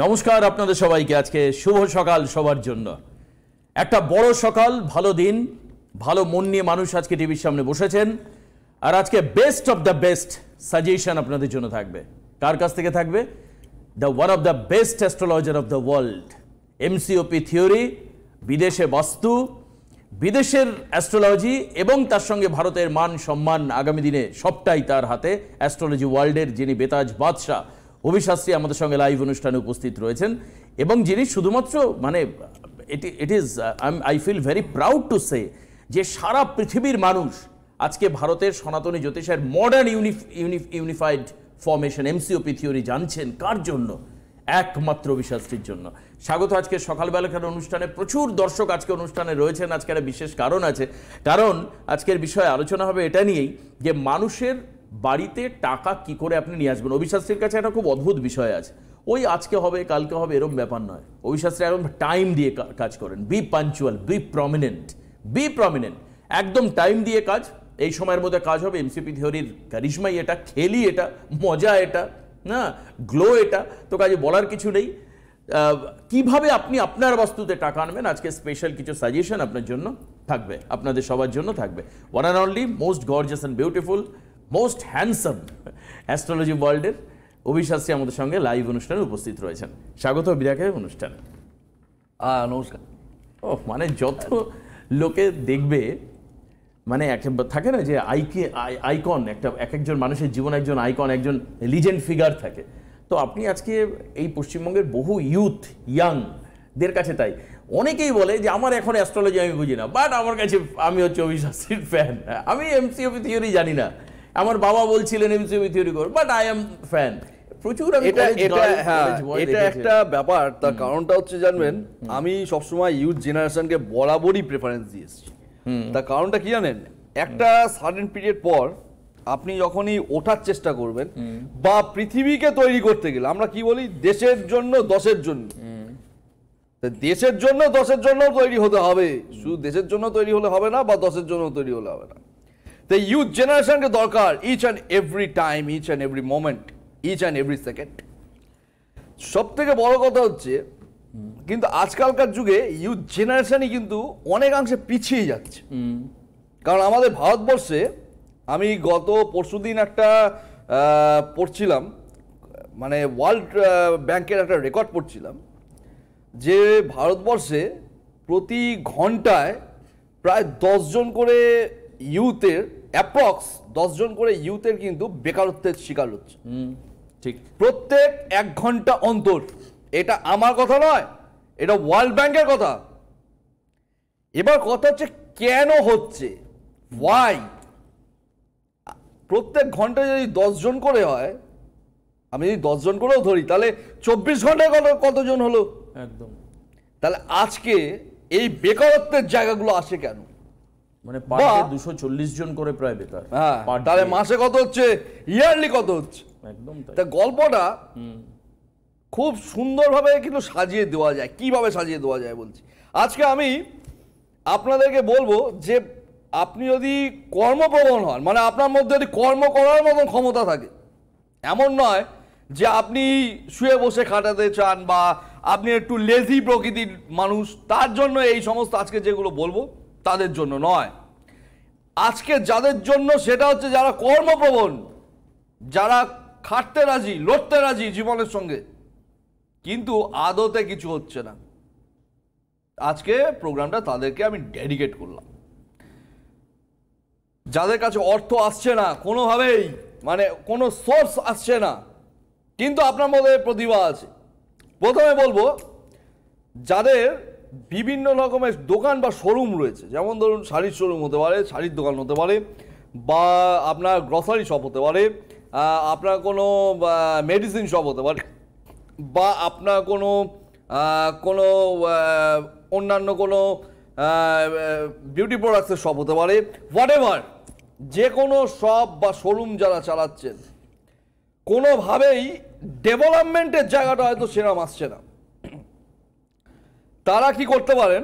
নমস্কার আপনাদের সবাইকে। আজকে শুভ সকাল সবার জন্য। একটা বড় সকাল, ভালো দিন, ভালো মন নিয়ে মানুষ আজকে টিভির সামনে বসেছেন। আর আজকে best of the best suggestion আপনাদের জন্য থাকবে। কার কাছ থেকে থাকবে? The one of the best astrologer of the world, MCOP theory, বিদেশে বাস্তু, বিদেশের অ্যাস্ট্রোলজি এবং তার সঙ্গে ভারতের মান সম্মান আগামী দিনে সবটাই তার হাতে। অ্যাস্ট্রোলজি ওয়ার্ল্ডের যিনি বেতাজ বাদশাহ অভিশাস্ত্রী আমাদের সঙ্গে লাইভ অনুষ্ঠানে উপস্থিত রয়েছেন এবং যিনি শুধুমাত্র it is I feel very proud to say যে সারা পৃথিবীর মানুষ আজকে ভারতের সনাতনী জ্যোতিষের modern unified formation MCOP theory জানছেন। কার জন্য? একমাত্র অভিশাস্ত্রীর জন্য। স্বাগত আজকে সকালবেলাকার অনুষ্ঠানে। প্রচুর দর্শক আজকে অনুষ্ঠানে রয়েছেন। আজকে একটা বিশেষ কারণ আছে, কারণ আজকের বিষয়ে আলোচনা হবে এটা নিয়েই যে মানুষের বাড়িতে টাকা কি করে আপনি নিয়ে আসবেন। অভিশাস্ত্রীর কাছে একটা খুব অদ্ভুত বিষয় আছে, ওই আজকে হবে কালকে হবে এরকম ব্যাপার নয়। অভিশাস্ত্রী একদম টাইম দিয়ে কাজ করেন। বি পাঞ্চুয়াল, বি প্রমিনেন্ট, একদম টাইম দিয়ে কাজ। এই সময়ের মধ্যে কাজ হবে। এমসিপি থিওরির কারিশমাই এটা, খেলি এটা, মজা এটা, না গ্লো এটা, তো কাজে বলার কিছু নেই। কিভাবে আপনি আপনার বাস্তুতে টাকা আনবেন, আজকে স্পেশাল কিছু সাজেশন আপনার জন্য থাকবে, আপনাদের সবার জন্য থাকবে। One and only most gorgeous and beautiful, most handsome astrology ওয়ার্ল্ডের অভিশাস্ত্রী আমাদের সঙ্গে লাইভ অনুষ্ঠানে উপস্থিত রয়েছেন। স্বাগত বিরাকে অনুষ্ঠানে। নমস্কার। মানে যত লোকে দেখবে, মানে থাকে না যে আইকন, এক একজন মানুষের জীবনে একজন আইকন, একজন লিজেন্ড ফিগার থাকে। তো আপনি আজকে এই পশ্চিমবঙ্গের বহু ইয়াংদের কাছে, তাই অনেকেই বলে যে আমার এখন অ্যাস্ট্রোলজি আমি বুঝি না, বাট আমার কাছে আমি হচ্ছে অভিশাস্ত্রীর ফ্যান। আমি এমসিওপি থিওরি জানি না, আমার বাবা বলছিলেন এমসিওপি থিওরি কর, বাট আই এম ফ্যান। প্রচুর এটা একটা ব্যাপার। তার কারণটা হচ্ছে জানবেন, আমি সবসময় ইউথ জেনারেশনকে বরাবরই প্রেফারেন্স দিয়ে এসেছি। তার কারণটা কি জানেন, একটা সার্টেন পিরিয়ড পর আপনি যখনই ওঠার চেষ্টা করবেন বা পৃথিবীকে তৈরি করতে গেলে, আমরা কি বলি দেশের জন্য দশের জন্য, দেশের জন্য দশের জন্য তৈরি হতে হবে। শুধু দেশের জন্য তৈরি হলে হবে না, বা দশের জন্য তৈরি হলে হবে না। তো ইউথ জেনারেশনকে দরকার each and every time, each and every moment, each and every second. সব থেকে বড় কথা হচ্ছে, কিন্তু আজকালকার যুগে ইউথ জেনারেশনই কিন্তু অনেকাংশে পিছিয়ে যাচ্ছে। কারণ আমাদের ভারতবর্ষে, আমি গত পরশুদিন একটা পড়ছিলাম, মানে ওয়ার্ল্ড ব্যাংকের একটা রেকর্ড পড়ছিলাম, যে ভারতবর্ষে প্রতি ঘন্টায় প্রায় 10 জন করে ইউথের, অ্যাপ্রক্স 10 জন করে ইউথের কিন্তু বেকারত্বের শিকার হচ্ছে। ঠিক, প্রত্যেক 1 ঘন্টা অন্তর। এটা আমার কথা নয়, এটা ওয়ার্ল্ড ব্যাংকের কথা। এবার কথা হচ্ছে কেন হচ্ছে, ওয়াই? প্রত্যেক ঘন্টায় যদি 10 জন করে হয়, আমি যদি 10 জন করেও ধরি, তাহলে 24 ঘন্টায় কতজন হলো? একদম। তাহলে আজকে এই বেকারত্বের জায়গাগুলো আসে কেন? মানে পার ডে 240 জন করে প্রায় বেকার। হ্যাঁ, তাহলে মাসে কত হচ্ছে, ইয়ারলি কত হচ্ছে? একদম তাই। তা গল্পটা খুব সুন্দরভাবে কিন্তু সাজিয়ে দেওয়া যায়। কিভাবে সাজিয়ে দেওয়া যায় বলছি। আজকে আমি আপনাদেরকে বলবো যে আপনি যদি কর্মপ্রবণ হন, মানে আপনার মধ্যে যদি কর্ম করার মতন ক্ষমতা থাকে, এমন নয় যে আপনি শুয়ে বসে কাটাতে চান বা আপনি একটু লেজি প্রকৃতির মানুষ, তার জন্য এই সমস্ত আজকে যেগুলো বলবো তাদের জন্য নয়। আজকে যাদের জন্য সেটা হচ্ছে যারা কর্মপ্রবণ, যারা খাটতে রাজি, লড়তে রাজি জীবনের সঙ্গে, কিন্তু আদতে কিছু হচ্ছে না। আজকে প্রোগ্রামটা তাদেরকে আমি ডেডিকেট করলাম। যাদের কাছে অর্থ আসছে না কোনোভাবেই, মানে কোনো সোর্স আসছে না, কিন্তু আপনার মধ্যে প্রতিভা আছে। প্রথমে বলবো যাদের বিভিন্ন রকমের দোকান বা শোরুম রয়েছে, যেমন ধরুন শাড়ির শোরুম হতে পারে, শাড়ির দোকান হতে পারে, বা আপনার গ্রসারি শপ হতে পারে, আপনার কোনো মেডিসিন শপ হতে পারে, বা আপনার কোনো কোনো অন্যান্য কোনো বিউটি প্রোডাক্টসের শপ হতে পারে, হোয়াট এভার, যে কোনো শপ বা শোরুম যারা চালাচ্ছেন, কোনোভাবেই ডেভেলপমেন্টের জায়গাটা হয়তো সেরকম আসছে না। তারা কি করতে পারেন,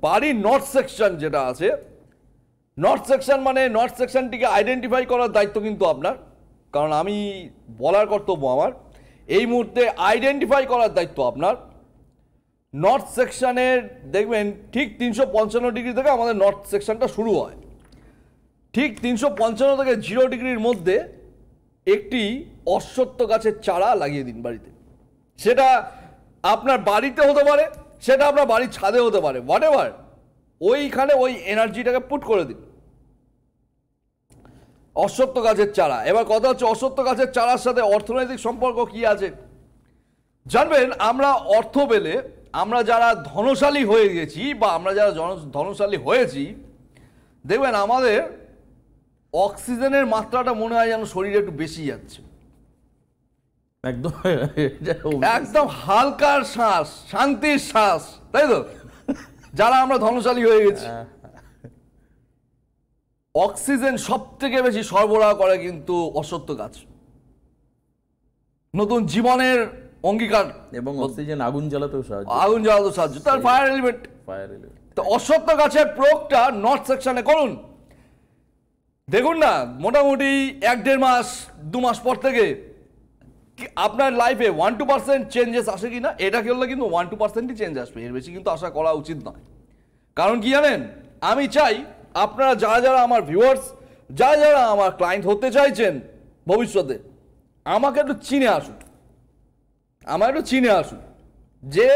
বাড়ির নর্থ সেকশন যেটা আছে, নর্থ সেকশন মানে নর্থ সেকশনটিকে আইডেন্টিফাই করার দায়িত্ব কিন্তু আপনার, কারণ আমি বলার কর্তব্য আমার। এই মুহূর্তে আইডেন্টিফাই করার দায়িত্ব আপনার। নর্থ সেকশনের দেখবেন ঠিক 355 ডিগ্রি থেকে আমাদের নর্থ সেকশনটা শুরু হয়। ঠিক 355 থেকে 0 ডিগ্রির মধ্যে একটি অশ্বত্থ গাছের চারা লাগিয়ে দিন বাড়িতে। সেটা আপনার বাড়িতে হতে পারে, সেটা আপনার বাড়ির ছাদে হতে পারে, হোয়াট এভার, ওইখানে ওই এনার্জিটাকে পুট করে দিন। অশ্বত্থ গাছের চারা। এবার কথা হচ্ছে অশ্বত্থ গাছের চারার সাথে অর্থনৈতিক সম্পর্ক কি আছে জানবেন। আমরা অর্থ পেলে, আমরা যারা ধনশালী হয়ে গেছি বা আমরা যারা ধনশালী হয়েছি, দেখবেন আমাদের অক্সিজেনের মাত্রাটা মনে হয় যেন শরীরে একটু বেশি যাচ্ছে। একদম একদম হালকার শ্বাস, শান্তির শ্বাস, তাই তো? যারা আমরা ধনশালী হয়ে গেছি, অক্সিজেন সব থেকে বেশি সরবরাহ করে কিন্তু অশ্বত্থ গাছ। নতুন জীবনের অঙ্গীকার, এবং অক্সিজেন আগুন জ্বালাতেও সাহায্য, তার ফায়ার এলিমেন্ট। তো অশ্বত্থ গাছের প্রয়োগটা নর্থ সেকশনে করুন। দেখুন না, মোটামুটি 1-1.5 মাস 2 মাস পর থেকে আপনার লাইফে 1-2% চেঞ্জেস আসে কিনা, এটা করলে কিন্তু 1-2%ই চেঞ্জ আসবে, এর বেশি কিন্তু আশা করা উচিত নয়। কারণ কি জানেন, আমি চাই আপনারা যারা যারা আমার ভিউয়ার্স, যারা যারা আমার ক্লায়েন্ট হতে চাইছেন ভবিষ্যতে, আমাকে একটু চিনে আসুন, যে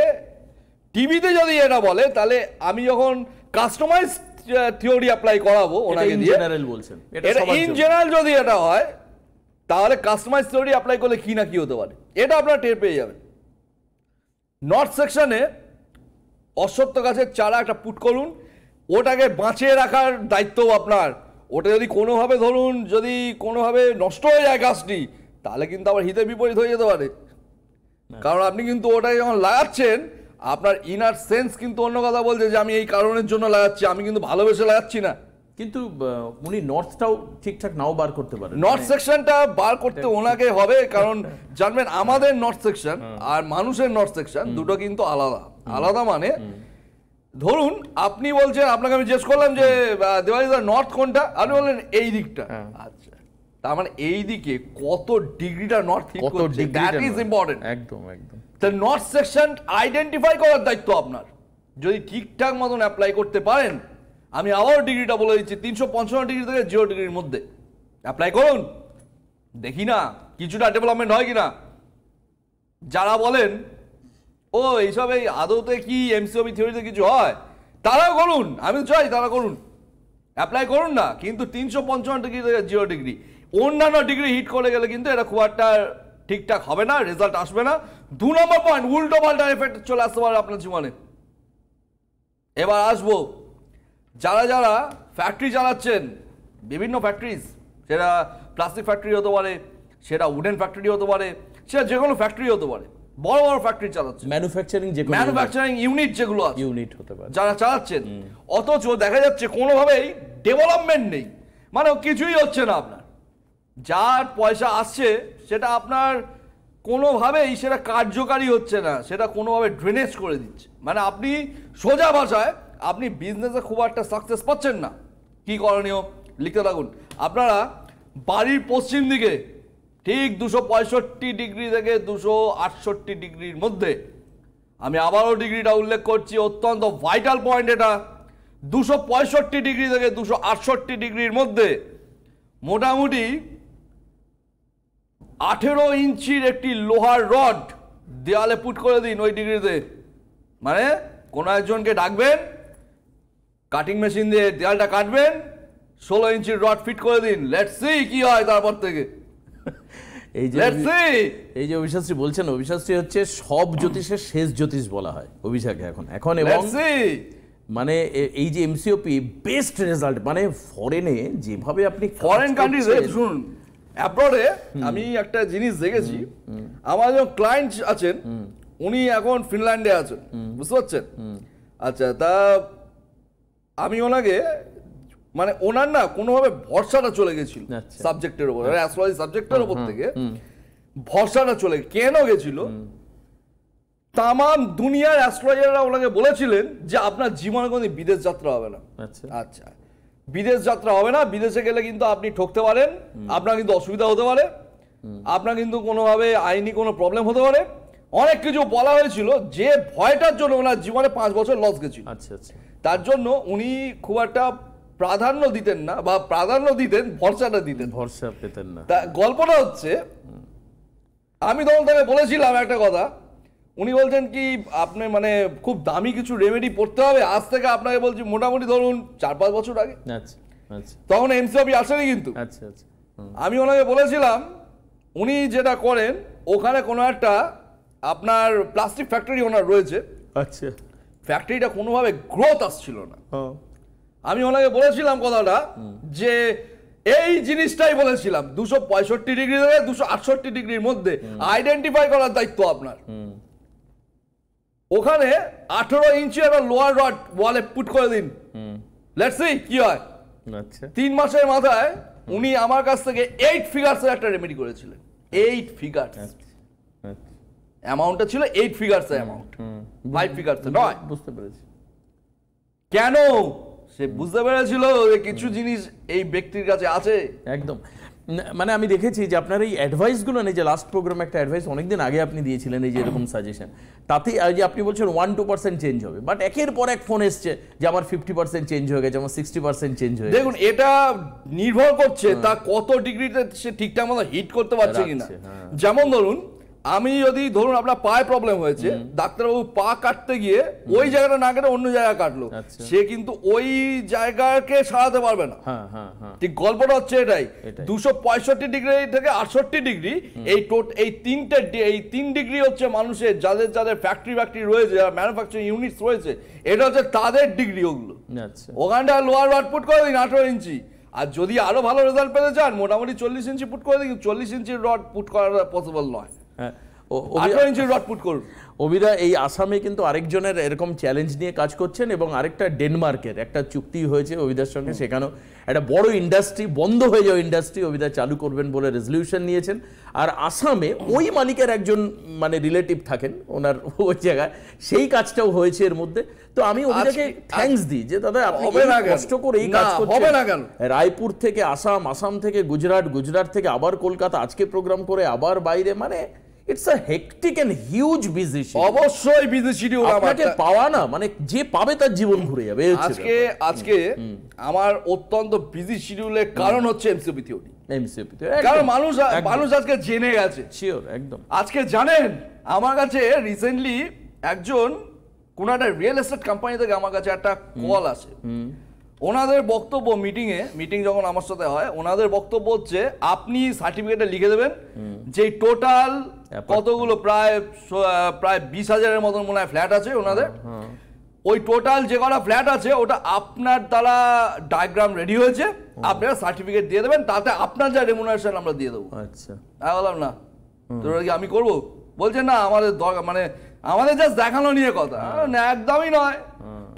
টিভিতে যদি এটা বলে, তাহলে আমি যখন কাস্টমাইজ থিওরি অ্যাপ্লাই করাবো ওনাকে দিয়ে, এটা ইন জেনারেল যদি এটা হয়, তাহলে কাস্টমাইজ থিওরি অ্যাপ্লাই করলে কি না কি হতে পারে, এটা আপনারা টের পেয়ে যাবেন। নর্থ সেকশনে অশ্বত্থ গাছের চারা একটা পুট করুন, ওটাকে বাঁচিয়ে রাখার দায়িত্ব আপনার। ওটা যদি কোনোভাবে ধরুন, যদি কোনোভাবে নষ্ট হয়ে যায় গাছটি, তাহলে কিন্তু আবার হিতে বিপরীত হয়ে যেতে পারে। কারণ আপনি কিন্তু ওটাকে যখন লাগাচ্ছেন, আপনার ইনার সেন্স কিন্তু অন্য কথা বলছে যে আমি এই কারণের জন্য লাগাচ্ছি, আমি কিন্তু ভালোবেসে লাগাচ্ছি না। কিন্তু উনি নর্থটাও ঠিকঠাক নাও বার করতে পারেন, নর্থ সেকশনটা বার করতে ওনাকে হবে। কারণ জানবেন, আমাদের নর্থ সেকশন আর মানুষের নর্থ সেকশন দুটো কিন্তু আলাদা আলাদা। মানে ধরুন আপনি বলছেন, আপনাকে আমি জিজ্ঞেস করলাম যে দেওয়ালিদার নর্থ কোনটা, আপনি বললেন এই দিকটা। আচ্ছা, তার মানে এই দিকে কত ডিগ্রিটা নর্থ হিট করছে, দ্যাট ইজ ইম্পর্টেন্ট। একদম একদম। তো নর্থ সেকশন আইডেন্টিফাই করার দায়িত্ব আপনার। যদি ঠিকঠাক মতন অ্যাপ্লাই করতে পারেন, আমি আবারও ডিগ্রিটা বলে দিচ্ছি, 355 ডিগ্রি থেকে 0 ডিগ্রির মধ্যে অ্যাপ্লাই করুন। দেখি না কিছুটা ডেভেলপমেন্ট হয় কিনা। যারা বলেন ও এইসব এই আদৌতে কি এমসিওবি থিওরিতে কিছু হয়, তারাও করুন, আমি চাই তারা করুন, অ্যাপ্লাই করুন না। কিন্তু 355 ডিগ্রি থেকে 0 ডিগ্রি, অন্যান্য ডিগ্রি হিট করে গেলে কিন্তু এটা খুব একটা ঠিকঠাক হবে না, রেজাল্ট আসবে না। 2 নম্বর পয়েন্ট, উল্টো পাল্টা এফেক্ট চলে আসতে পারে আপনার জীবনে। এবার আসবো যারা যারা ফ্যাক্টরি চালাচ্ছেন, বিভিন্ন ফ্যাক্টরিজ, সেটা প্লাস্টিক ফ্যাক্টরি হতে পারে, সেটা উডেন ফ্যাক্টরি হতে পারে, সেটা যে কোনো ফ্যাক্টরি হতে পারে, বড় বড় ফ্যাক্টরি চালাচ্ছে, ম্যানুফ্যাকচারিং ইউনিট যেগুলো আছে, ইউনিট হতে পারে, যারা চালাচ্ছেন, অথচ দেখা যাচ্ছে কোনোভাবেই ডেভেলপমেন্ট নেই, মানে কিছুই হচ্ছে না। আপনার যার পয়সা আসছে সেটা আপনার কোনোভাবেই সেটা কার্যকারী হচ্ছে না, সেটা কোনোভাবে ড্রেনেজ করে দিচ্ছে। মানে আপনি সোজা ভাষায় আপনি বিজনেসে খুব একটা সাকসেস পাচ্ছেন না। কি করণীয় লিখতে থাকুন। আপনারা বাড়ির পশ্চিম দিকে ঠিক 265 ডিগ্রি থেকে 268 ডিগ্রির মধ্যে, আমি আবারও ডিগ্রিটা উল্লেখ করছি, অত্যন্ত ভাইটাল পয়েন্ট এটা, 265 ডিগ্রি থেকে 268 ডিগ্রির মধ্যে মোটামুটি 18 ইঞ্চির একটি লোহার রড দেওয়ালে পুট করে দিন ওই ডিগ্রিতে। মানে কোনো একজনকে ডাকবেন, কাটিং মেশিন দিয়ে দেওয়ালটা কাটবেন, 16 ইঞ্চির রড ফিট করে দিন, লেটস সি কি হয় তারপর থেকে। এই যে অভিশাস্ত্রী বলছেন, অভিশাস্ত্রী হচ্ছে সব জ্যোতিষের শেষ জ্যোতিষ বলা হয় অভিষেকে এখন এবং মানে এই যে এমসিওপি বেস্ট রেজাল্ট, মানে ফরেনে যেভাবে আপনি ফরেন কান্ট্রিজে শুনুন, অ্যাব্রডে আমি একটা জিনিস দেখেছি, আমার যখন ক্লায়েন্ট আছেন উনি এখন ফিনল্যান্ডে আছেন, বুঝতে পারছেন? আচ্ছা, তা আমি ওনাকে মানে ওনার না কোনোভাবে ভরসাটা চলে গেছিল সাবজেক্টের উপর, অ্যাস্ট্রোলজি সাবজেক্টের উপর থেকে ভরসাটা চলে কেন গেছিল, তামাম দুনিয়ার অ্যাস্ট্রোলজাররা ওনাকে বলেছিলেন যে আপনার জীবনে কোনো বিদেশ যাত্রা হবে না। আচ্ছা, বিদেশ যাত্রা হবে না, বিদেশে গেলে কিন্তু আপনি ঠকতে পারেন, আপনার কিন্তু অসুবিধা হতে পারে। আপনার কিন্তু কোনোভাবে আইনি কোনো প্রবলেম হতে পারে। অনেক কিছু বলা হয়েছিল যে ভয়টার জন্য ওনার জীবনে 5 বছর লস গেছিল। আচ্ছা আচ্ছা। তার জন্য উনি খুব একটা প্রাধান্য দিতেন না, বা প্রাধান্য দিতেন, ভরসাটা দিতেন, ভরসা পেতেন না। তা গল্পটা হচ্ছে, আমি তখন তাকে বলেছিলাম একটা কথা, উনি বলছেন কি আপনি মানে খুব দামি কিছু রেমেডি পড়তে হবে, আজ থেকে আপনাকে বলছি মোটামুটি ধরুন 4-5 বছর আগে। আচ্ছা আচ্ছা তখন এমসিওপি আসেনি কিন্তু। আচ্ছা আচ্ছা। আমি ওনাকে বলেছিলাম উনি যেটা করেন ওখানে কোনো একটা আপনার প্লাস্টিক ফ্যাক্টরি ওনার রয়েছে, আচ্ছা। ফ্যাক্টরিটা কোনোভাবে গ্রোথ আসছিল না। আমি ওনাকে বলেছিলাম কথাটা যে এই জিনিসটাই বলেছিলাম 265 ডিগ্রি থেকে 268 ডিগ্রির মধ্যে আইডেন্টিফাই করার দায়িত্ব আপনার। ওখানে 18 ইঞ্চি একটা লোয়ার রড ওয়ালে পুট করে দিন, লেটস সি কি হয়। আচ্ছা। 3 মাসের মাথায় উনি আমার কাছ থেকে 8 ফিগারসের একটা রেমেডি করেছিলেন। 8 ফিগারস অ্যামাউন্টটা ছিল, 8 ফিগারস অ্যামাউন্ট, 5 ফিগারস নয়। বুঝতে পেরেছি কেন? সে বুঝতে পেরেছিল যে কিছু জিনিস এই ব্যক্তির কাছে আছে। একদম। মানে আমি দেখেছি যে আপনার এই অ্যাডভাইসগুলো নেই, যে লাস্ট প্রোগ্রামে একটা অ্যাডভাইস অনেকদিন আগে আপনি দিয়েছিলেন, এই যে এরকম সাজেশন, তাতেই যে আপনি বলছেন 1-2% চেঞ্জ হবে, বাট একের পর এক ফোন এসছে যে আমার 50% চেঞ্জ হয়ে গেছে, আমার 60% চেঞ্জ হয়ে গেছে। দেখুন এটা নির্ভর করছে তা কত ডিগ্রিতে সে ঠিকঠাক মতো হিট করতে পারছে কিনা। যেমন ধরুন আমি যদি ধরুন আপনার পায়ে প্রবলেম হয়েছে, ডাক্তারবাবু পা কাটতে গিয়ে ওই জায়গাটা না কেটে অন্য জায়গা কাটলো, সে কিন্তু ওই জায়গাকে সারাতে পারবে না। ঠিক গল্পটা হচ্ছে এটাই। 265 ডিগ্রি থেকে 68 ডিগ্রি এই 3 ডিগ্রি হচ্ছে মানুষের যাদের যাদের ফ্যাক্টরি রয়েছে, যারা ম্যানুফ্যাকচারিং ইউনিটস রয়েছে, এটা হচ্ছে তাদের ডিগ্রি। ওগুলো ওখানটা লোয়ার রড পুট করে দিন 18 ইঞ্চি, আর যদি আরো ভালো রেজাল্ট পেতে চান মোটামুটি 40 ইঞ্চি পুট করে দিন। 40 ইঞ্চির রড পুট করা পসিবল নয়, 18 ইঞ্চির রড পুট করুন। অভিদা এই আসামে কিন্তু আরেকজনের এরকম চ্যালেঞ্জ নিয়ে কাজ করছেন, এবং আরেকটা ডেনমার্কের একটা চুক্তি হয়েছে অভিদার সঙ্গে, সেখানেও একটা বড় ইন্ডাস্ট্রি বন্ধ হয়ে যাওয়া ইন্ডাস্ট্রি অভিদা চালু করবেন বলে রেজলিউশন নিয়েছেন। আর আসামে ওই মালিকের একজন মানে রিলেটিভ থাকেন ওনার ওই জায়গায়, সেই কাজটাও হয়েছে এর মধ্যে। তো আমি অভিদাকে থ্যাঙ্কস দিই যে দাদা আপনি কষ্ট করে এই কাজ করছেন, রায়পুর থেকে আসাম, আসাম থেকে গুজরাট, গুজরাট থেকে আবার কলকাতা, আজকে প্রোগ্রাম করে আবার বাইরে, মানে it's a hectic and huge busy schedule. অবশ্যই বিজি শিডিউল আপনাকে পাওয়া না মানে যে পাবে তার জীবন ঘুরে যাবে। আজকে আমার অত্যন্ত বিজি শিডিউলের কারণ হচ্ছে এমসিওপি থিওরি। এমসিওপি কারণ মানুষ আজকে জেনে গেছে। শিওর একদম। আজকে জানেন আমার কাছে রিসেন্টলি একজন কোন একটা রিয়েল এস্টেট কোম্পানি থেকে আমার কাছে একটা কল আসে। ওনাদের বক্তব্য মিটিং যখন আমার সাথে হয়, ওনাদের বক্তব্য হচ্ছে আপনি সার্টিফিকেটে লিখে দেবেন যে টোটাল কতগুলো প্রায় 20,000-এর মতন মনে হয় ফ্ল্যাট আছে ওনাদের। ওই টোটাল যে কটা ফ্ল্যাট আছে ওটা আপনার দ্বারা ডায়াগ্রাম রেডি হয়েছে, আপনারা সার্টিফিকেট দিয়ে দেবেন, তাতে আপনার যা রেমুনারেশন আমরা দিয়ে দেবো। আচ্ছা বললাম না তোরা কি আমি করবো? বলছে না আমাদের দরকার, মানে আমাদের জাস্ট দেখানো নিয়ে কথা। একদমই নয়।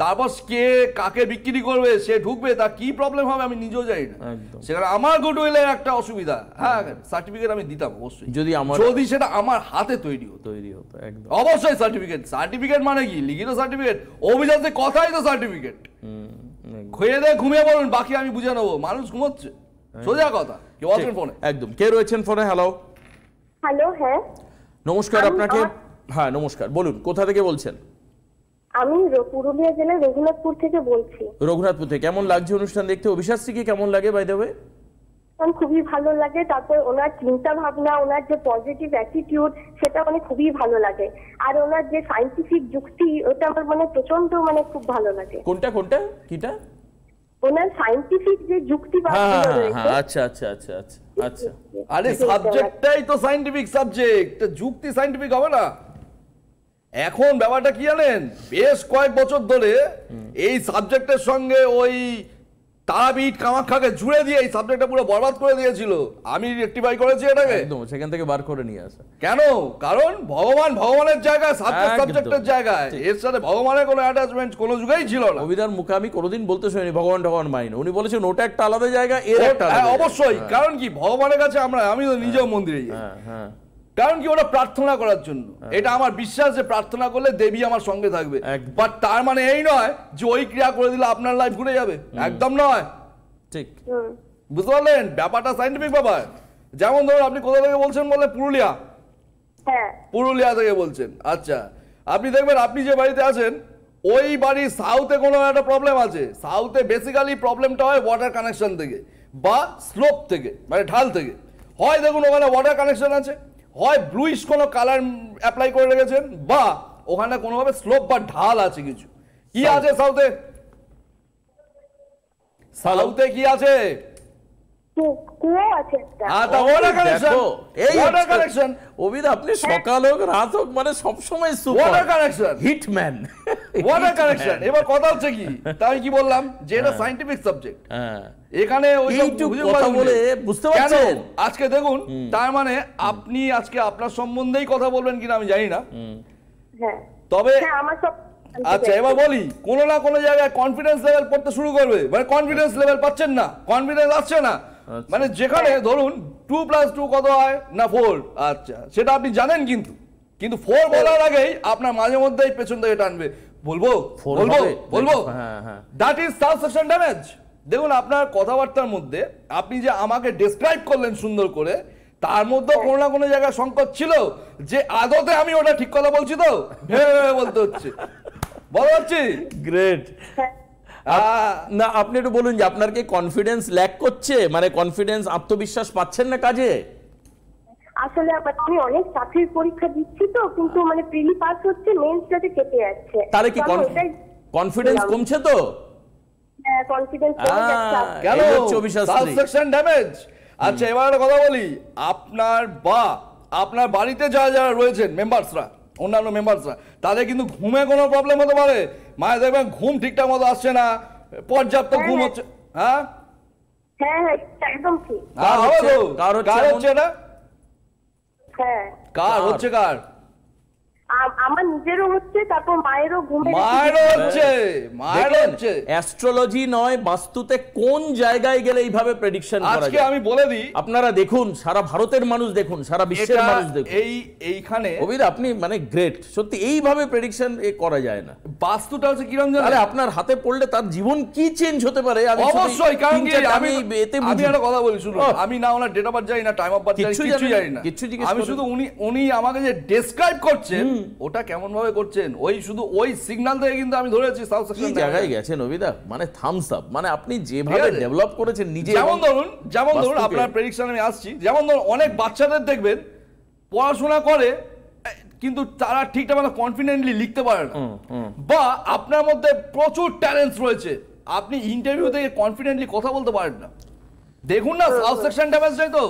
তারপর কে কাকে বিক্রি করবে, সে ঢুকবে, তার কি প্রবলেম হবে আমি নিজেও জানি না। সেখানে আমার গুডউইলের একটা অসুবিধা। হ্যাঁ সার্টিফিকেট আমি দিতাম অবশ্যই, যদি সেটা আমার হাতে তৈরি হতো। একদম অবশ্যই সার্টিফিকেট মানে কি লিখিত সার্টিফিকেট, অভিজাতে কথাই তো সার্টিফিকেট। খেয়ে দিয়ে ঘুমিয়ে বলুন, বাকি আমি বুঝে নেবো। মানুষ ঘুমোচ্ছে, সোজা কথা। কেউ আছেন ফোনে? একদম। কে রয়েছেন ফোনে? হ্যালো। হ্যাঁ নমস্কার আপনাকে। হ্যাঁ নমস্কার, বলুন কোথা থেকে বলছেন? আমি পুরুলিয়া জেলার রঘুনাথপুর থেকে বলছি। রঘুনাথপুর থেকে। কেমন লাগছে অনুষ্ঠান দেখতে? অভিশাস্ত্রীকে কেমন লাগে বাই দ্য ওয়ে? খুবই ভালো লাগে। তারপর ওনার চিন্তা ভাবনা, ওনার যে পজিটিভ অ্যাটিটিউড, সেটা মানে খুবই ভালো লাগে। আর ওনার যে সায়েন্টিফিক যুক্তি, ওটা আমার মানে প্রচন্ড মানে খুব ভালো লাগে। কোনটা কিটা? ওনার সায়েন্টিফিক যে যুক্তি আচ্ছা আচ্ছা আচ্ছা আচ্ছা আচ্ছা। আরে সাবজেক্টটাই তো সায়েন্টিফিক সাবজেক্ট, যুক্তি সায়েন্টিফিক হবে না? এখন ব্যাপারটা কি জানেন, বেশ কয়েক বছর ধরে এই সাবজেক্টের সঙ্গে ওই তারাপীঠ কামাখ্যাকে জুড়ে দিয়ে এই সাবজেক্টটা পুরো বরবাদ করে দিয়েছিল। আমি রেকটিফাই করেছি এটাকে, একদম সেখান থেকে বার করে নিয়ে আসা। কেন? কারণ ভগবানের জায়গায়, সাবজেক্টের জায়গায়, এর সাথে ভগবানের কোনো অ্যাটাচমেন্ট কোনো যুগেই ছিল না। অভিধার মুখে আমি কোনোদিন বলতে শুনিনি ভগবান মাইন। উনি বলেছেন ওটা একটা আলাদা জায়গা, এর একটা অবশ্যই। কারণ কি ভগবানের কাছে আমি তো নিজেও মন্দিরে যাই। কারণ কি ওটা প্রার্থনা করার জন্য। এটা আমার বিশ্বাস যে প্রার্থনা করলে দেবী আমার সঙ্গে থাকবে, বাট তার মানে এই নয় যে ওই ক্রিয়া করে দিলে আপনার লাইফ ঘুরে যাবে। একদম নয়। ঠিক বুঝতে পারলেন? ব্যাপারটা সায়েন্টিফিক ব্যাপার। যেমন ধরুন আপনি কোথা থেকে বলছেন বলে? পুরুলিয়া। হ্যাঁ পুরুলিয়া থেকে বলছেন, আচ্ছা। আপনি দেখবেন আপনি যে বাড়িতে আছেন ওই বাড়ির সাউথে কোনো একটা প্রবলেম আছে। সাউথে বেসিক্যালি প্রবলেমটা হয় ওয়াটার কানেকশন থেকে বা স্লোপ থেকে, মানে ঢাল থেকে। হয় দেখুন ওখানে ওয়াটার কানেকশন আছে, হয় ব্লুইশ কোনো কালার অ্যাপ্লাই করে রেখেছেন, বা ওখানে কোনোভাবে স্লোপ বা ঢাল আছে কিছু। কি আছে সাউথে? সাউথে কি আছে? কুয়ো আছে একটা। Water connection. এই ওয়াটার কানেকশন। অভিদ, আপনি সকাল হোক রাত হোক মানে সবসময় water connection, hitman. Water connection. এবার কথা হচ্ছে কি, তাই কি বললাম যে এটা সায়েন্টিফিক সাবজেক্ট। এখানে ওই কথা বলে বুঝতে পারছেন। আজকে দেখুন, তার মানে আপনি আজকে আপনার সম্বন্ধেই কথা বলবেন কিনা আমি জানি না, তবে আমার সব। আচ্ছা এবার বলি, কোনো না কোনো জায়গায় কনফিডেন্স লেভেল পড়তে শুরু করবে, মানে কনফিডেন্স লেভেল পাচ্ছেন না, কনফিডেন্স আসছে না। মানে যেখানে ধরুন 2+2 কত হয় না 4, আচ্ছা সেটা আপনি জানেন, কিন্তু 4 বলার আগেই আপনার মাঝে মধ্যেই পেছন থেকে টানবে, বলবো দ্যাট ইজ সাবসেকশন ড্যামেজ। দেখুন আপনার কথাবার্তার মধ্যে আপনি যে আমাকে ডেসক্রাইব করলেন সুন্দর করে, তার মধ্যে কোনো না কোনো জায়গায় সংকট ছিল যে আদতে আমি ওটা ঠিক কথা বলছি তো ভেবে বলতে হচ্ছে, বলা হচ্ছে। গ্রেট। না আপনি একটু বলুন যে আপনার কি কনফিডেন্স ল্যাক করছে, মানে কনফিডেন্স আত্মবিশ্বাস পাচ্ছেন না কাজে? আসলে আমি অনেক চাকরির পরীক্ষা দিচ্ছি তো, কিন্তু মানে প্রিলি পাস হচ্ছে, মেইনসটাতে কেটে যাচ্ছে। তাহলে কি কনফিডেন্স কমছে? তো হ্যাঁ, কনফিডেন্স কমে যাচ্ছে। কেন? Subsection damage. আচ্ছা এবার একটা কথা বলি, আপনার বাড়িতে যারা রয়েছেন মেম্বার্সরা, অন্যান্য মেম্বার্সরা, তাদের কিন্তু ঘুমে কোনো প্রবলেম হতে পারে। মায়ের দেখবেন ঘুম ঠিকঠাক মতো আসছে না, পর্যাপ্ত ঘুম হচ্ছে। হ্যাঁ হ্যাঁ একদম ঠিক। কার হচ্ছে এটা? হ্যাঁ কার হচ্ছে? কার? আমার নিজেরও হচ্ছে, তারপর মায়েরও ঘুমে। মায়েরও হচ্ছে। অ্যাস্ট্রোলজি নয়, বাস্তুতে কোন জায়গায় গেলে এইভাবে প্রেডিকশন করা যায়? আজকে আমি বলে দিই, আপনারা দেখুন, সারা ভারতের মানুষ দেখুন, সারা বিশ্বের মানুষ দেখুন, এইখানে অভিদ আপনি মানে গ্রেট সত্যি। এইভাবে প্রেডিকশন করা যায় না। বাস্তুটা হচ্ছে কিরকম জানেন? আরে আপনার হাতে পড়লে তার জীবন কি চেঞ্জ হতে পারে অবশ্যই। কারণ কি আমি একটা কথা বলি, শুনুন, আমি না ওনার ডেট অফ বার্থ জানি না, টাইম অফ বার্থ জানি, কিছু জানি না। আমি শুধু উনি আমাকে যে ডেসক্রাইব করছেন ওটা কেমন ভাবে করছেন, ওই সিগন্যাল থেকে কিন্তু আমি ধরেছি সাবসেকশন জায়গায় গেছেন অভিদা, মানে থামস আপ। মানে আপনি যেভাবে ডেভেলপ করেছেন নিজে। যেমন ধরুন আপনার প্রেডিকশন আমি আসছি, যেমন ধরুন অনেক বাচ্চাদের দেখবেন পড়াশোনা করে কিন্তু তারা ঠিকঠাক মতো কনফিডেন্টলি লিখতে পারে না, বা আপনার মধ্যে প্রচুর ট্যালেন্ট রয়েছে, আপনি ইন্টারভিউ থেকে কনফিডেন্টলি কথা বলতে পারেন না। দেখুন না সাবসেকশন ড্যামেজ যায় তো।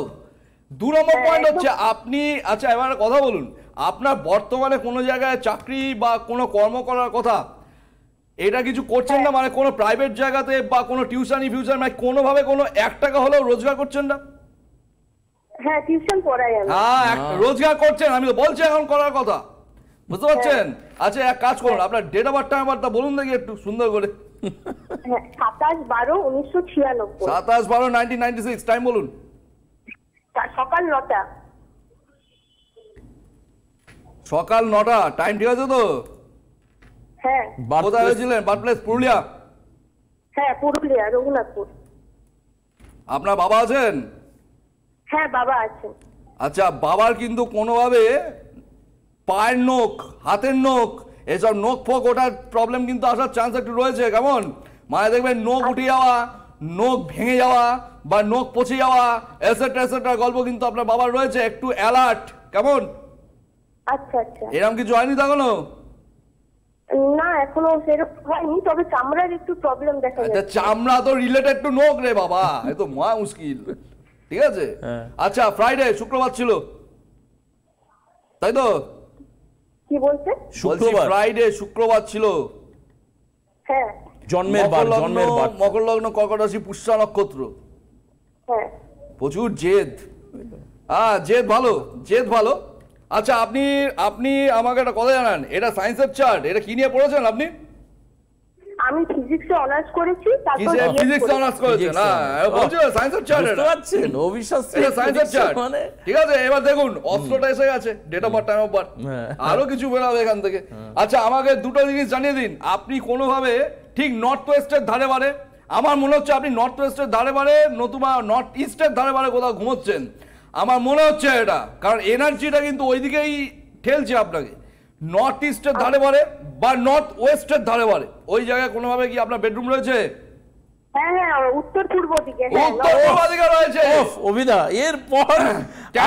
2 নম্বর পয়েন্ট হচ্ছে আপনি, আচ্ছা এবার কথা বলুন, আপনার বর্তমানে কোনো জায়গায় চাকরি বা কোনো কর্ম করার কথা, এটা কিছু করছেন না, মানে কোনো প্রাইভেট জায়গাতে বা কোনো টিউশনি ফিউশন, মানে কোনোভাবে কোনো 1 টাকা হলেও রোজগার করছেন না? হ্যাঁ টিউশন পড়াই আমি। হ্যাঁ রোজগার করছেন, আমি তো বলছি এখন করার কথা, বুঝতে পারছেন? আচ্ছা এক কাজ করুন, আপনার ডেট অফ বার্থটা বলুন দেখি একটু সুন্দর করে। 27/12/1996। 27/12/1996। টাইম বলুন। সকাল 9টা। সকাল 9টা, টাইম ঠিক আছে তো? হ্যাঁ। কোথায় হয়েছিলেন? Birth place Purulia? হ্যাঁ পুরুলিয়া, রঘুনাথপুর। আপনার বাবা আছেন? হ্যাঁ বাবা আছেন। আচ্ছা বাবার কিন্তু কোনোভাবে পায়ের নখ, হাতের নখ, এসব নখ ফোক ওঠার প্রবলেম কিন্তু আসার চান্স একটু রয়েছে। কেমন? মায়ের দেখবেন নখ উঠে যাওয়া, নখ ভেঙে যাওয়া বা নখ পচে যাওয়া, এসেট্রা গল্প কিন্তু আপনার বাবার রয়েছে, একটু অ্যালার্ট। কেমন? আচ্ছা আচ্ছা। এরকম কিছু হয়নি তখনো? না এখনো সেরকম হয়নি, তবে চামড়ার একটু প্রবলেম দেখা যাচ্ছে। আচ্ছা চামড়া তো রিলেটেড টু নখ রে বাবা, এ তো মহা মুশকিল। ঠিক আছে। আচ্ছা ফ্রাইডে, শুক্রবার ছিল তাই তো? কি বলছেন? শুক্রবার, ফ্রাইডে শুক্রবার ছিল। হ্যাঁ। জন্মের বার, মকর লগ্ন, কর্কট রাশি, পুষ্যা নক্ষত্র। হ্যাঁ। প্রচুর জেদ। জেদ ভালো। আচ্ছা আপনি আমাকে একটা কথা জানান, এটা সায়েন্সের চার্ট, এটা কি নিয়ে পড়েছেন আপনি? আমি ফিজিক্সে অনার্স করেছি, তারপর ফিজিক্সে অনার্স করেছেন। হ্যাঁ বলছি সায়েন্সের চার্ট, বুঝতে পারছেন? অবিশ্বাস্য, এটা সায়েন্সের চার্ট। ঠিক আছে, এবার দেখুন অস্ত্রটা এসে গেছে, date of birth, time of birth, আরো কিছু বেরোবে এখান থেকে। আচ্ছা আমাকে দুটো জিনিস জানিয়ে দিন, আপনি কোনোভাবে ঠিক নর্থ ওয়েস্টের ধারে বারে, আমার মনে হচ্ছে আপনি নর্থ ওয়েস্টের ধারে বারে নতুবা নর্থ ইস্টের ধারে বারে কোথাও ঘুমোচ্ছেন। আমার মনে হচ্ছে এটা, কারণ এনার্জিটা কিন্তু ওইদিকেই ঠেলছে আপনাকে, নর্থ ইস্টের ধারে বারে বা নর্থ ওয়েস্টের ধারে বারে। ওই জায়গায় কোনোভাবে কি আপনার বেডরুম রয়েছে? হ্যাঁ হ্যাঁ, উত্তর পূর্ব দিকে। উত্তর পূর্ব দিকে রয়েছে। অভিদা এরপর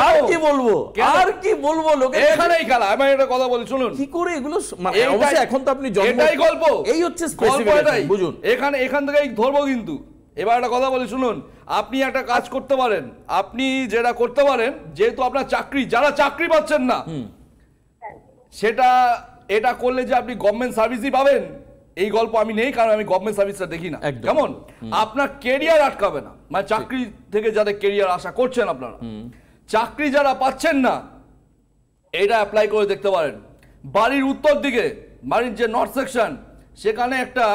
আর কি বলবো, আর কি বলবো, লোকে এখানেই খেলা। আমি একটা কথা বলি শুনুন, কি করে এগুলো মানে অবশ্যই এখন তো আপনি এটাই গল্প, এই হচ্ছে স্পেসিফিক বুঝুন। এখান থেকেই ধরবো কিন্তু। এবার একটা কথা বলি শুনুন, আপনি একটা কাজ করতে পারেন, আপনি যেটা করতে পারেন, যেহেতু আপনার চাকরি, যারা চাকরি পাচ্ছেন না সেটা এটা করলে যে আপনি গভর্নমেন্ট সার্ভিসই পাবেন এই গল্প আমি নেই, কারণ আমি গভর্নমেন্ট সার্ভিসটা দেখি না। কেমন আপনার কেরিয়ার আটকাবে না, মানে চাকরি থেকে যাদের কেরিয়ার আশা করছেন আপনারা, চাকরি যারা পাচ্ছেন না, এটা অ্যাপ্লাই করে দেখতে পারেন। বাড়ির উত্তর দিকে, বাড়ির যে নর্থ সেকশন, সেখানে একটা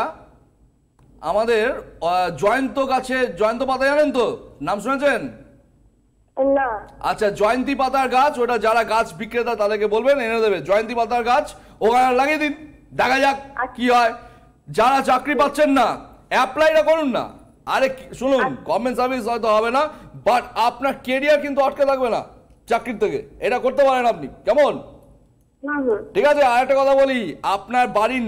আমাদের জয়ন্ত গাছে, জয়ন্ত পাতা জানেন তো, নাম শুনেছেন? না। আচ্ছা, জয়ন্তী পাতার গাছ, ওটা যারা গাছ বিক্রেতা তাদেরকে বলবেন এনে দেবে জয়ন্তী পাতার গাছ, ওখানে লাগিয়ে দিন, দেখা যাক কি হয়। যারা চাকরি পাচ্ছেন না অ্যাপ্লাইটা করুন না। আরে শুনুন, গভর্নমেন্ট সার্ভিস হয়তো হবে না, বাট আপনার কেরিয়ার কিন্তু আটকে থাকবে না চাকরির থেকে, এটা করতে পারেন আপনি। কেমন? ঠিক আছে। আর একটা কথা বলি, আপনার বাড়ির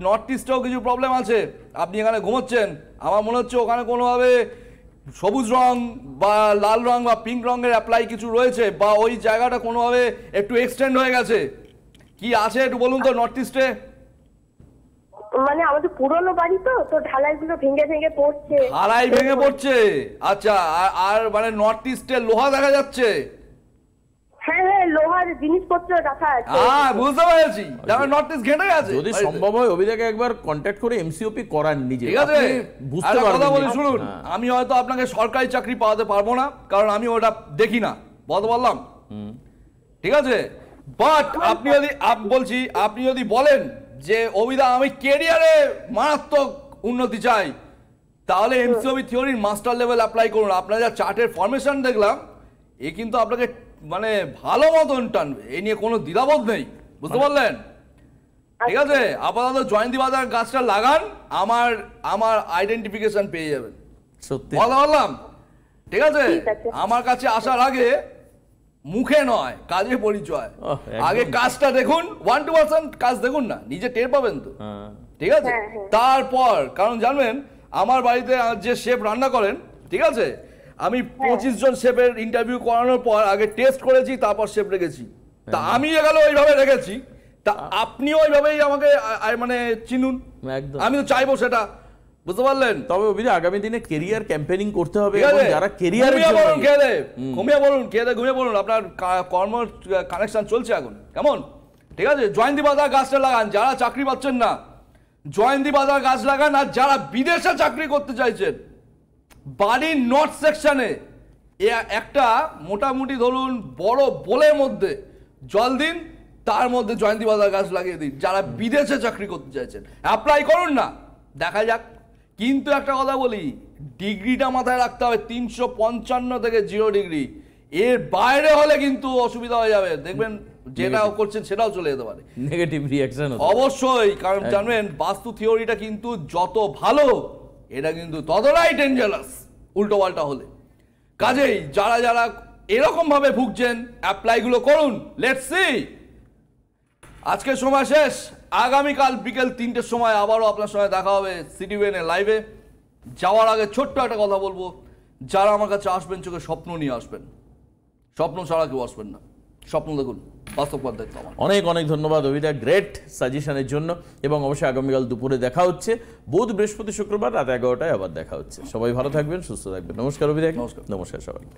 নর্থ ইস্টেও কিছু প্রবলেম আছে, আপনি এখানে ঘুমোচ্ছেন, আমার মনে হচ্ছে ওখানে কোনোভাবে সবুজ রং বা লাল রং বা পিঙ্ক রঙের অ্যাপ্লাই কিছু রয়েছে, বা ওই জায়গাটা কোনোভাবে একটু এক্সটেন্ড হয়ে গেছে। কি আছে একটু বলুন তো নর্থ ইস্টে? মানে আমাদের পুরনো বাড়ি তো ঢালাইগুলো ভেঙে ভেঙে পড়ছে। ঢালাই ভেঙে পড়ছে? আচ্ছা, আর মানে নর্থ ইস্টে লোহা দেখা যাচ্ছে? হ্যাঁ হ্যাঁ, লোহার জিনিসপত্র রাখা আছে। বুঝতে পেরেছি, যারা নর্থ ইস্ট ঘেটে গেছে। যদি সম্ভব হয় অভিদাকে একবার কন্ট্যাক্ট করে এমসিওপি করান নিজে, ঠিক আছে? বুঝতে পারবেন। কথা বলি শুনুন, আমি হয়তো আপনাকে সরকারি চাকরি পাওয়াতে পারবো না, কারণ আমি ওটা দেখি না, বলতে পারলাম, ঠিক আছে? বাট আপনি যদি বলছি, আপনি যদি বলেন যে অভিদা আমি কেরিয়ারে মারাত্মক উন্নতি চাই, তাহলে এমসিওপি থিওরির মাস্টার লেভেল অ্যাপ্লাই করুন। আপনার যা চার্টের ফরমেশন দেখলাম, এ কিন্তু আপনাকে মানে ভালো মতন টানবে, এই নিয়ে কোনো দ্বিধাবোধ নেই, বুঝতে পারলেন? ঠিক আছে, আপাতত জয়ন্তী বাজার গাছটা লাগান, আমার আইডেন্টিফিকেশন পেয়ে যাবেন। সত্যি বললাম, ঠিক আছে? আমার কাছে আসার আগে মুখে নয়, কাজে পরিচয়। আগে কাজটা দেখুন, 1-2% কাজ দেখুন না, নিজে টের পাবেন তো, ঠিক আছে? তারপর, কারণ জানবেন আমার বাড়িতে যে শেফ রান্না করেন, ঠিক আছে, আমি 25 জন শেফের ইন্টারভিউ করানোর পর আগে টেস্ট করেছি, তারপর শেফ রেখেছি। তা আমি এগুলো ওইভাবে রেখেছি, তা আপনিও ওইভাবেই আমাকে মানে চিনুন, আমি তো চাইবো সেটা, বুঝতে পারলেন? তবে অভিদা আগামী দিনে কেরিয়ার ক্যাম্পেইনিং করতে হবে, যারা কেরিয়ারে ঘুমিয়ে পড়ুন, আপনার কর্ম কানেকশন চলছে এখন। কেমন? ঠিক আছে, জয়ন্তী বাজার গাছটা লাগান, যারা চাকরি পাচ্ছেন না জয়ন্তী বাজার গাছ লাগান। আর যারা বিদেশে চাকরি করতে চাইছেন, বাড়ির নর্থ সেকশনে একটা মোটামুটি ধরুন বড় বোলের মধ্যে জল দিন, তার মধ্যে জয়ন্তী বাজার গাছ লাগিয়ে দিন। যারা বিদেশে চাকরি করতে চাইছেন অ্যাপ্লাই করুন না, দেখা যাক। কিন্তু একটা কথা বলি, ডিগ্রিটা মাথায় রাখতে হবে, 355 থেকে 0 ডিগ্রি, এর বাইরে হলে কিন্তু অসুবিধা হয়ে যাবে। দেখবেন যেটা করছেন সেটাও চলে যেতে পারে, নেগেটিভ রিঅ্যাকশন অবশ্যই। কারণ জানবেন বাস্তু থিওরিটা কিন্তু যত ভালো, এটা কিন্তু ততটাই ডেঞ্জারাস উল্টো পাল্টা হলে। কাজেই যারা যারা এরকম ভাবে ভুগছেন অ্যাপ্লাইগুলো করুন। Let's see. আজকের সময় শেষ, আগামীকাল বিকেল 3টের সময় আবারও আপনার সঙ্গে দেখা হবে সিটিভিএন লাইভে। যাওয়ার আগে ছোট্ট একটা কথা বলবো, যারা আমার কাছে আসবেন চোখে স্বপ্ন নিয়ে আসবেন, স্বপ্ন ছাড়া কেউ আসবেন না। স্বপ্ন দেখুন, বাস্তববাদ দেখতে আমার। অনেক অনেক ধন্যবাদ অভিদা, গ্রেট সাজেশনের জন্য। এবং অবশ্যই আগামীকাল দুপুরে দেখা হচ্ছে, বুধ বৃহস্পতি শুক্রবার রাত 11টায় আবার দেখা হচ্ছে। সবাই ভালো থাকবেন, সুস্থ থাকবেন। নমস্কার অভিদা। নমস্কার। নমস্কার সবাইকে।